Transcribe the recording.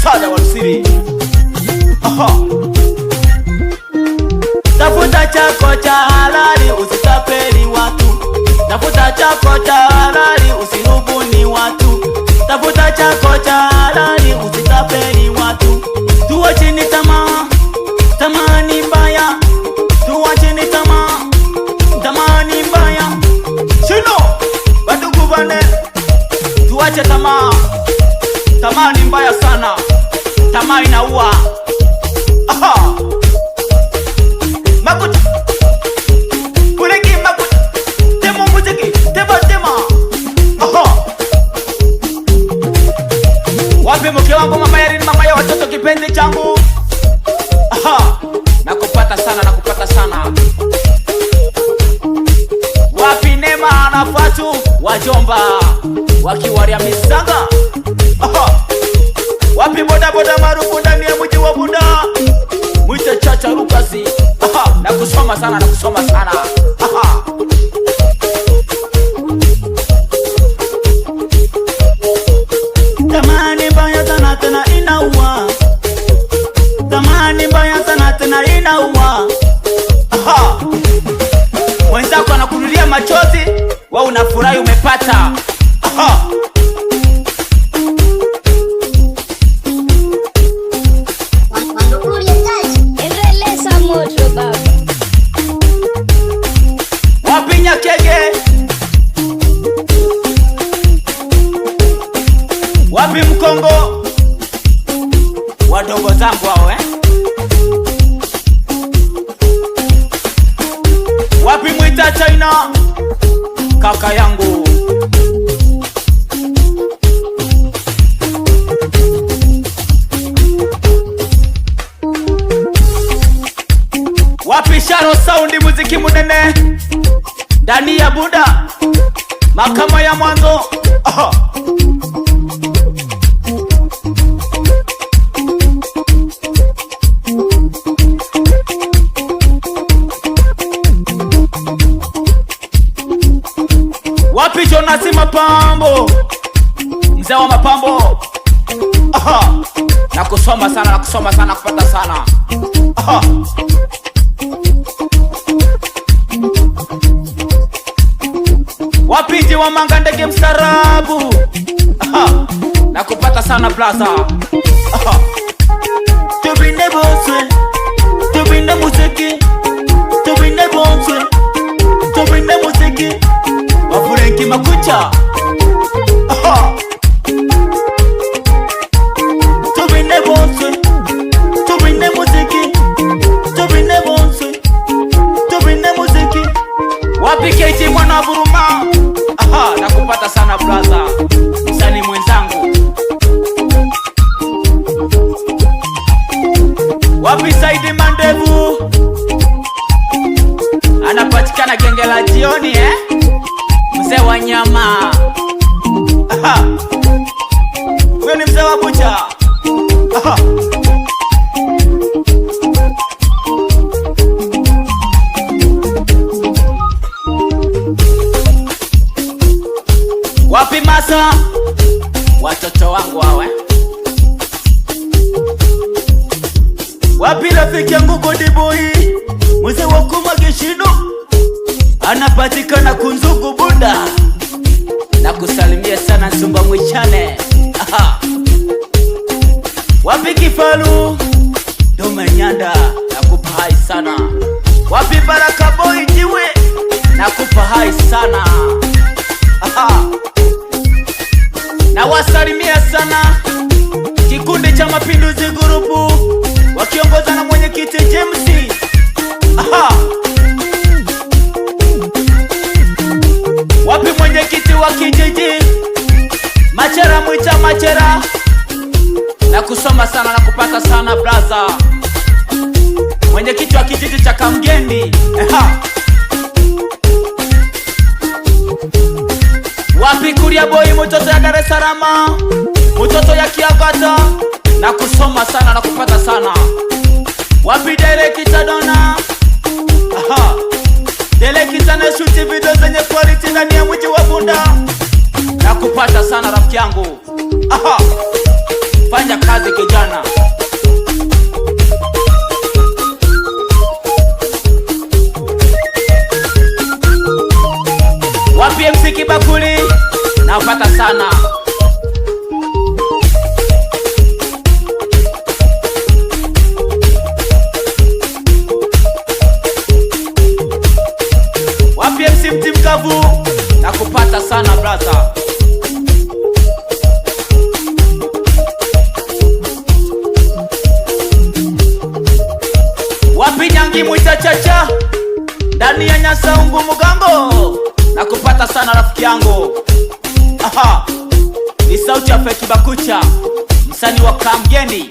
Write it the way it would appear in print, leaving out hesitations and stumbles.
Tada Walsiri. Aha. Tafuta chako cha halali, usitapeli watu. Tafuta chako cha halali, usinubuni watu. Tafuta chako cha halali, usitapeli watu. Tuacheni tamaa, tamaa ni mbaya. Tuacheni tamaa, tamaa ni mbaya. Shino, badugu bane. Tuache tamaa, tamaa ni mbaya sana. Tamaa inaua. Aha. Makuta Kuleki makuta Temo muziki Tema tema. Aha. Wapi mke wangu mama Yari, mama ya watoto kipenzi changu. Aha. Nakupata sana, nakupata sana. Wapi Nema na Fatu wajomba wakiwaria misanga. Aha. Wapi boda boda maarufu ndani ya mji wa Bunda, mwite Chacha Lukasi. Aha, nakusoma sana, nakusoma sana. Aha. Tamani mbaya sana tena inaua. Tamani mbaya sana tena inaua. Aha. Mwenzako anakunulia machozi, wewe unafurahi umepata. Aha. Wapinya kege. Wapi Mkongo wadogo zangu hao Wapi Mwita China kaka yangu. Wapi Sharo Sound muziki munene ndani ya Bunda makama ya mwanzo. Aha. Wapi Jonasi Mapambo, mzee wa mapambo. Aha. Nakusoma sana, nakusoma sana, kupata sana. Aha. Wapiji wa manga ndege mstarabu. Aha. Nakupata sana plaza. Aha. Tubinde bonswe, tubinde muziki, tubinde bonswe, tubinde muziki. Wafurenki makucha. Aha. Tubinde bonswe, tubinde muziki, tubinde bonswe, tubinde muziki. Wapi KT mwana Buruma. Aha, nakupata sana brother, msanii mwenzangu. Wapi Saidi Mandevu, anapatikana genge la jioni mzee wa nyama. Aha. Wewe ni mzee wa bucha. Aha. Wapi Masa watoto wangu hao Wapi rafiki yangu Godi Boy, mzee wa Kuma Gishino, anapatikana Kunzugu Bunda. Nakusalimia sana Nsumba Mwichane. Aha. Wapi Kifalu Dome Nyanda, nakupa hai sana. Wapi Baraka Boy Jiwe, nakupa hai sana. Aha. Na wasalimia sana kikundi cha Mapinduzi Gurupu wakiongozwa na mwenyekiti James. Aha. Wapi mwenyekiti wa kijiji Machera Mwita Machera, na kusoma sana na kupata sana brother. Mwenyekiti wa kijiji cha Kamgendi. Aha. Wapi Kuria Boy mtoto ya Dar es Salaam, mtoto ya Kiagata, na kusoma sana na kupata sana. Wapi Derek Tadona. Aha. Derek sana shoot video zenye quality ndani ya mji wa Bunda, na kupata sana rafiki yangu. Aha. Fanya kazi kijana. Chacha ndani ya Nyasa Ungu Mugango, na kupata sana rafiki yangu. Aha, ni sauti ya Feki Bakucha, msanii wa Kamgeni.